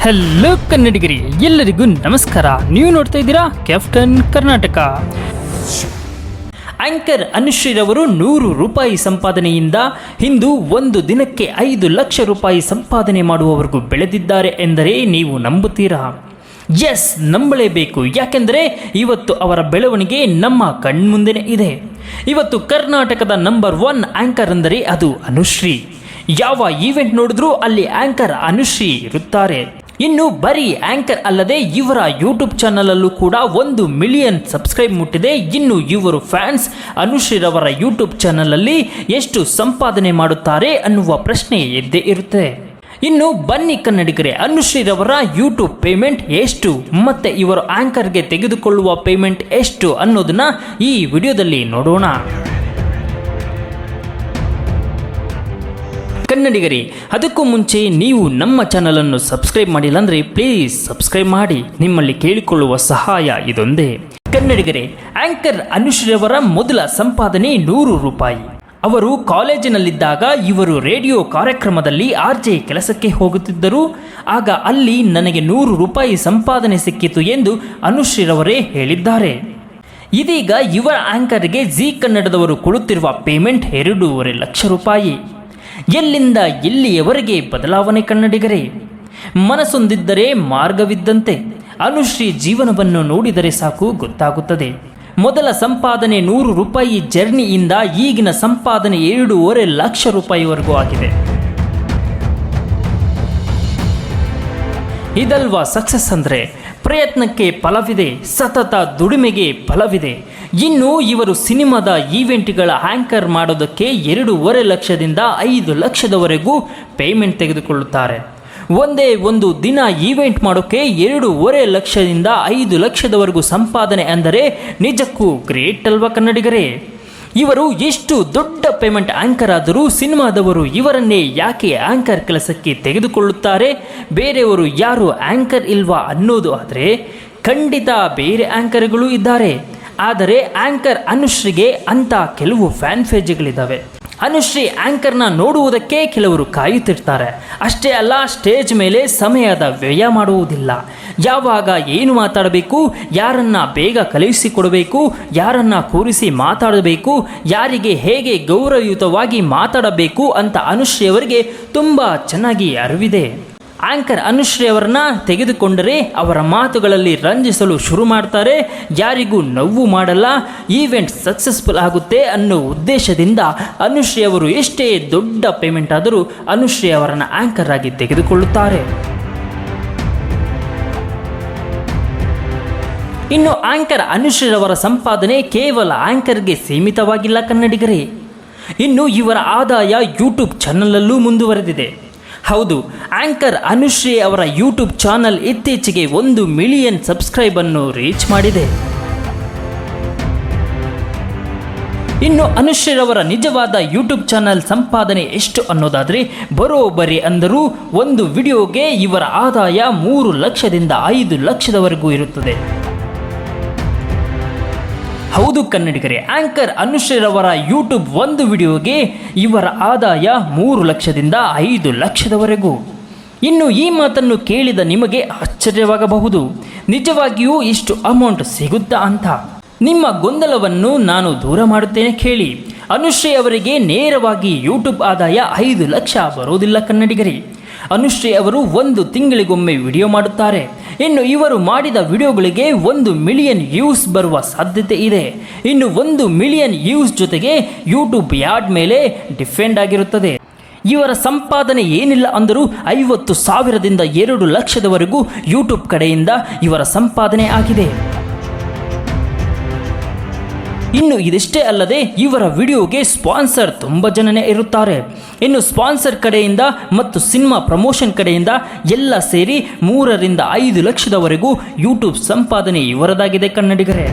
Hello ಕನ್ನಡಿಗರಿ, ಎಲ್ಲರಿಗೂ ನಮಸ್ಕಾರ. ನೀವು ನೋಡ್ತಾ ಇದ್ದೀರಾ ಕ್ಯಾಪ್ಟನ್ ಕರ್ನಾಟಕ. ಆಂಕರ್ ಅನುಶ್ರೀರವರು 100 ರೂಪಾಯಿ ಸಂಪಾದನೆಯಿಂದ ಇಂದು ಒಂದು ದಿನಕ್ಕೆ 5 ಲಕ್ಷ ರೂಪಾಯಿ ಸಂಪಾದನೆ ಮಾಡುವವರೆಗೂ ಬೆಳೆದಿದ್ದಾರೆ ಎಂದರೆ ನೀವು ನಂಬುತ್ತೀರಾ? ಎಸ್, ನಂಬಲೇಬೇಕು. ಯಾಕೆಂದರೆ ಇವತ್ತು ಅವರ ಬೆಳವಣಿಗೆ ನಮ್ಮ ಕಣ್ಮುಂದೆನೇ ಇದೆ. ಇವತ್ತು ಕರ್ನಾಟಕದ ನಂಬರ್ 1 ಆಂಕರ್ ಅಂದರೆ ಅದು ಅನುಶ್ರೀ. ಯಾವ ಈವೆಂಟ್ ನೋಡಿದ್ರೂ ಅಲ್ಲಿ ಆಂಕರ್ ಅನುಶ್ರೀ ಇರುತ್ತಾರೆ. ಇನ್ನು ಬರೀ ಆಂಕರ್ ಅಲ್ಲದೆ ಇವರ ಯೂಟ್ಯೂಬ್ ಚಾನಲ್ ಅಲ್ಲೂ ಕೂಡ 1 ಮಿಲಿಯನ್ ಸಬ್ಸ್ಕ್ರೈಬ್ ಮುಟ್ಟಿದೆ. ಇನ್ನು ಇವರು ಫ್ಯಾನ್ಸ್ ಅನುಶ್ರೀರವರ ಯೂಟ್ಯೂಬ್ ಚಾನಲ್ ಅಲ್ಲಿ ಎಷ್ಟು ಸಂಪಾದನೆ ಮಾಡುತ್ತಾರೆ ಅನ್ನುವ ಪ್ರಶ್ನೆ ಎದ್ದೇ ಇರುತ್ತೆ. ಇನ್ನು ಬನ್ನಿ ಕನ್ನಡಿಗರೇ, ಅನುಶ್ರೀರವರ ಯೂಟ್ಯೂಬ್ ಪೇಮೆಂಟ್ ಎಷ್ಟು ಮತ್ತೆ ಇವರು ಆಂಕರ್ಗೆ ತೆಗೆದುಕೊಳ್ಳುವ ಪೇಮೆಂಟ್ ಎಷ್ಟು ಅನ್ನೋದನ್ನ ಈ ವಿಡಿಯೋದಲ್ಲಿ ನೋಡೋಣ. ಕನ್ನಡಿಗರೇ, ಅದಕ್ಕೂ ಮುಂಚೆ ನೀವು ನಮ್ಮ ಚಾನಲನ್ನು ಸಬ್ಸ್ಕ್ರೈಬ್ ಮಾಡಿಲ್ಲ ಅಂದರೆ ಪ್ಲೀಸ್ ಸಬ್ಸ್ಕ್ರೈಬ್ ಮಾಡಿ. ನಿಮ್ಮಲ್ಲಿ ಕೇಳಿಕೊಳ್ಳುವ ಸಹಾಯ ಇದೊಂದೇ. ಕನ್ನಡಿಗರೇ, ಆಂಕರ್ ಅನುಶ್ರೀರವರ ಮೊದಲ ಸಂಪಾದನೆ 100 ರೂಪಾಯಿ. ಅವರು ಕಾಲೇಜಿನಲ್ಲಿದ್ದಾಗ ಇವರು ರೇಡಿಯೋ ಕಾರ್ಯಕ್ರಮದಲ್ಲಿ ಆರ್ಜೆ ಕೆಲಸಕ್ಕೆ ಹೋಗುತ್ತಿದ್ದರು. ಆಗ ಅಲ್ಲಿ ನನಗೆ 100 ರೂಪಾಯಿ ಸಂಪಾದನೆ ಸಿಕ್ಕಿತು ಎಂದು ಅನುಶ್ರೀರವರೇ ಹೇಳಿದ್ದಾರೆ. ಇದೀಗ ಇವರ ಆಂಕರ್ಗೆ ಜಿ ಕನ್ನಡದವರು ಕೊಡುತ್ತಿರುವ ಪೇಮೆಂಟ್ 2.5 ಲಕ್ಷ ರೂಪಾಯಿ. ಎಲ್ಲಿಂದ ಎಲ್ಲಿಯವರೆಗೆ ಬದಲಾವಣೆ ಕನ್ನಡಿಗರೇ? ಮನಸ್ಸೊಂದಿದ್ದರೆ ಮಾರ್ಗವಿದ್ದಂತೆ. ಅನುಶ್ರೀ ಜೀವನವನ್ನು ನೋಡಿದರೆ ಸಾಕು ಗೊತ್ತಾಗುತ್ತದೆ. ಮೊದಲ ಸಂಪಾದನೆ 100 ರೂಪಾಯಿ ಜರ್ನಿಯಿಂದ ಈಗಿನ ಸಂಪಾದನೆ 2.5 ಲಕ್ಷ ರೂಪಾಯಿವರೆಗೂ ಆಗಿದೆ. ಇದಲ್ವಾ ಸಕ್ಸಸ್ ಅಂದರೆ? ಪ್ರಯತ್ನಕ್ಕೆ ಫಲವಿದೆ, ಸತತ ದುಡಿಮೆಗೆ ಫಲವಿದೆ. ಇನ್ನು ಇವರು ಸಿನಿಮಾದ ಈವೆಂಟ್ಗಳ ಆಂಕರ್ ಮಾಡೋದಕ್ಕೆ 2.5 ಲಕ್ಷದಿಂದ 5 ಲಕ್ಷದವರೆಗೂ ಪೇಮೆಂಟ್ ತೆಗೆದುಕೊಳ್ಳುತ್ತಾರೆ. ಒಂದೇ ಒಂದು ದಿನ ಈವೆಂಟ್ ಮಾಡೋಕ್ಕೆ 2.5 ಲಕ್ಷದಿಂದ 5 ಲಕ್ಷದವರೆಗೂ ಸಂಪಾದನೆ ಅಂದರೆ ನಿಜಕ್ಕೂ ಗ್ರೇಟ್ ಅಲ್ವಾ ಕನ್ನಡಿಗರೇ? ಇವರು ಎಷ್ಟು ದೊಡ್ಡ ಪೇಮೆಂಟ್ ಆಂಕರ್ ಆದರೂ ಸಿನಿಮಾದವರು ಇವರನ್ನೇ ಯಾಕೆ ಆಂಕರ್ ಕೆಲಸಕ್ಕೆ ತೆಗೆದುಕೊಳ್ಳುತ್ತಾರೆ? ಬೇರೆಯವರು ಯಾರು ಆಂಕರ್ ಇಲ್ವಾ ಅನ್ನೋದು ಆದರೆ ಖಂಡಿತ ಬೇರೆ ಆಂಕರ್ಗಳು ಇದ್ದಾರೆ. ಆದರೆ ಆಂಕರ್ ಅನುಶ್ರೀಗೆ ಅಂತ ಕೆಲವು ಫ್ಯಾನ್ ಪೇಜ್ಗಳಿದ್ದಾವೆ. ಅನುಶ್ರೀ ಆಂಕರ್ನ ನೋಡುವುದಕ್ಕೆ ಕೆಲವರು ಕಾಯುತ್ತಿರ್ತಾರೆ. ಅಷ್ಟೇ ಅಲ್ಲ, ಸ್ಟೇಜ್ ಮೇಲೆ ಸಮಯದ ವ್ಯಯ ಮಾಡುವುದಿಲ್ಲ. ಯಾವಾಗ ಏನು ಮಾತಾಡಬೇಕು, ಯಾರನ್ನ ಬೇಗ ಕಳುಹಿಸಿಕೊಡಬೇಕು, ಯಾರನ್ನ ಕೂರಿಸಿ ಮಾತಾಡಬೇಕು, ಯಾರಿಗೆ ಹೇಗೆ ಗೌರವಯುತವಾಗಿ ಮಾತಾಡಬೇಕು ಅಂತ ಅನುಶ್ರೀ ಅವರಿಗೆ ತುಂಬ ಚೆನ್ನಾಗಿ ಅರಿವಿದೆ. ಆಂಕರ್ ಅನುಶ್ರೀ ಅವರನ್ನ ತೆಗೆದುಕೊಂಡರೆ ಅವರ ಮಾತುಗಳಲ್ಲಿ ರಂಜಿಸಲು ಶುರು ಮಾಡ್ತಾರೆ. ಯಾರಿಗೂ ನೋವು ಮಾಡಲ್ಲ, ಈವೆಂಟ್ ಸಕ್ಸಸ್ಫುಲ್ ಆಗುತ್ತೆ ಅನ್ನೋ ಉದ್ದೇಶದಿಂದ ಅನುಶ್ರೀ ಅವರು ಎಷ್ಟೇ ದೊಡ್ಡ ಪೇಮೆಂಟ್ ಆದರೂ ಅನುಶ್ರೀ ಅವರನ್ನು ಆಂಕರ್ ಆಗಿ ತೆಗೆದುಕೊಳ್ಳುತ್ತಾರೆ. ಇನ್ನು ಆಂಕರ್ ಅನುಶ್ರೀರವರ ಸಂಪಾದನೆ ಕೇವಲ ಆಂಕರ್ಗೆ ಸೀಮಿತವಾಗಿಲ್ಲ ಕನ್ನಡಿಗರೇ. ಇನ್ನು ಇವರ ಆದಾಯ ಯೂಟ್ಯೂಬ್ ಚಾನಲಲ್ಲೂ ಮುಂದುವರೆದಿದೆ. ಹೌದು, ಆಂಕರ್ ಅನುಶ್ರೀ ಅವರ ಯೂಟ್ಯೂಬ್ ಚಾನಲ್ ಇತ್ತೀಚೆಗೆ 1 ಮಿಲಿಯನ್ ಸಬ್ಸ್ಕ್ರೈಬ್ ಅನ್ನು ರೀಚ್ ಮಾಡಿದೆ. ಇನ್ನು ಅನುಶ್ರೀರವರ ನಿಜವಾದ ಯೂಟ್ಯೂಬ್ ಚಾನಲ್ ಸಂಪಾದನೆ ಎಷ್ಟು ಅನ್ನೋದಾದರೆ ಬರೋಬ್ಬರಿ ಅಂದರೂ ಒಂದು ವಿಡಿಯೋಗೆ ಇವರ ಆದಾಯ 3 ಲಕ್ಷದಿಂದ 5 ಲಕ್ಷದವರೆಗೂ ಇರುತ್ತದೆ. ಹೌದು ಕನ್ನಡಿಗರೇ, ಆಂಕರ್ ಅನುಶ್ರೀರವರ ಯೂಟ್ಯೂಬ್ ಒಂದು ವಿಡಿಯೋಗೆ ಇವರ ಆದಾಯ 3 ಲಕ್ಷದಿಂದ 5 ಲಕ್ಷದವರೆಗೂ. ಇನ್ನು ಈ ಮಾತನ್ನು ಕೇಳಿದ ನಿಮಗೆ ಆಶ್ಚರ್ಯವಾಗಬಹುದು, ನಿಜವಾಗಿಯೂ ಇಷ್ಟು ಅಮೌಂಟ್ ಸಿಗುತ್ತಾ ಅಂತ. ನಿಮ್ಮ ಗೊಂದಲವನ್ನು ನಾನು ದೂರ ಮಾಡುತ್ತೇನೆ ಕೇಳಿ. ಅನುಶ್ರೀ ಅವರಿಗೆ ನೇರವಾಗಿ ಯೂಟ್ಯೂಬ್ ಆದಾಯ 5 ಲಕ್ಷ ಬರೋದಿಲ್ಲ ಕನ್ನಡಿಗರೇ. ಅನುಶ್ರೀ ಅವರು 1 ತಿಂಗಳಿಗೊಮ್ಮೆ ವಿಡಿಯೋ ಮಾಡುತ್ತಾರೆ. ಇನ್ನು ಇವರು ಮಾಡಿದ ವಿಡಿಯೋಗಳಿಗೆ 1 ಮಿಲಿಯನ್ ವ್ಯೂಸ್ ಬರುವ ಸಾಧ್ಯತೆ ಇದೆ. ಇನ್ನು 1 ಮಿಲಿಯನ್ ವ್ಯೂಸ್ ಜೊತೆಗೆ ಯೂಟ್ಯೂಬ್ ಯಾಡ್ ಮೇಲೆ ಡಿಪೆಂಡ್ ಆಗಿರುತ್ತದೆ. ಇವರ ಸಂಪಾದನೆ ಏನಿಲ್ಲ ಅಂದರೂ 50,000ದಿಂದ 2 ಲಕ್ಷದವರೆಗೂ ಯೂಟ್ಯೂಬ್ ಕಡೆಯಿಂದ ಇವರ ಸಂಪಾದನೆ ಆಗಿದೆ. ಇನ್ನು ಇದಿಷ್ಟೇ ಅಲ್ಲದೆ ಇವರ ವಿಡಿಯೋಗೆ ಸ್ಪಾನ್ಸರ್ ತುಂಬ ಜನನೇ ಇರುತ್ತಾರೆ. ಇನ್ನು ಸ್ಪಾನ್ಸರ್ ಕಡೆಯಿಂದ ಮತ್ತು ಸಿನಿಮಾ ಪ್ರಮೋಷನ್ ಕಡೆಯಿಂದ ಎಲ್ಲ ಸೇರಿ 3ರಿಂದ 5 ಲಕ್ಷದವರೆಗೂ ಯೂಟ್ಯೂಬ್ ಸಂಪಾದನೆ ಇವರದಾಗಿದೆ ಕನ್ನಡಿಗರೇ.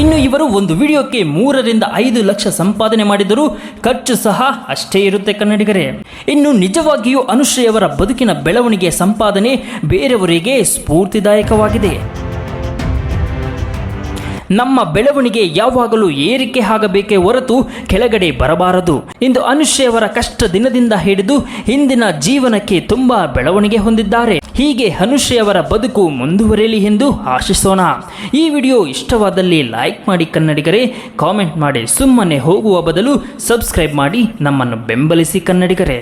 ಇನ್ನು ಇವರು ಒಂದು ವಿಡಿಯೋಕ್ಕೆ 3ರಿಂದ 5 ಲಕ್ಷ ಸಂಪಾದನೆ ಮಾಡಿದರೂ ಖರ್ಚು ಸಹ ಅಷ್ಟೇ ಇರುತ್ತೆ ಕನ್ನಡಿಗರೇ. ಇನ್ನು ನಿಜವಾಗಿಯೂ ಅನುಶ್ರೀ ಅವರ ಬದುಕಿನ ಬೆಳವಣಿಗೆಯ ಸಂಪಾದನೆ ಬೇರೆಯವರಿಗೆ ಸ್ಫೂರ್ತಿದಾಯಕವಾಗಿದೆ. ನಮ್ಮ ಬೆಳವಣಿಗೆ ಯಾವಾಗಲೂ ಏರಿಕೆ ಆಗಬೇಕೇ ಹೊರತು ಕೆಳಗಡೆ ಬರಬಾರದು. ಇಂದು ಅನುಶ್ರೀಯವರ ಕಷ್ಟ ದಿನದಿಂದ ಹಿಡಿದು ಹಿಂದಿನ ಜೀವನಕ್ಕೆ ತುಂಬಾ ಬೆಳವಣಿಗೆ ಹೊಂದಿದ್ದಾರೆ. ಹೀಗೆ ಅನುಶ್ರೀಯವರ ಬದುಕು ಮುಂದುವರಿಯಲಿ ಎಂದು ಆಶಿಸೋಣ. ಈ ವಿಡಿಯೋ ಇಷ್ಟವಾದಲ್ಲಿ ಲೈಕ್ ಮಾಡಿ ಕನ್ನಡಿಗರೇ, ಕಾಮೆಂಟ್ ಮಾಡಿ ಸುಮ್ಮನೆ ಹೋಗುವ ಬದಲು ಸಬ್ಸ್ಕ್ರೈಬ್ ಮಾಡಿ ನಮ್ಮನ್ನು ಬೆಂಬಲಿಸಿ ಕನ್ನಡಿಗರೇ.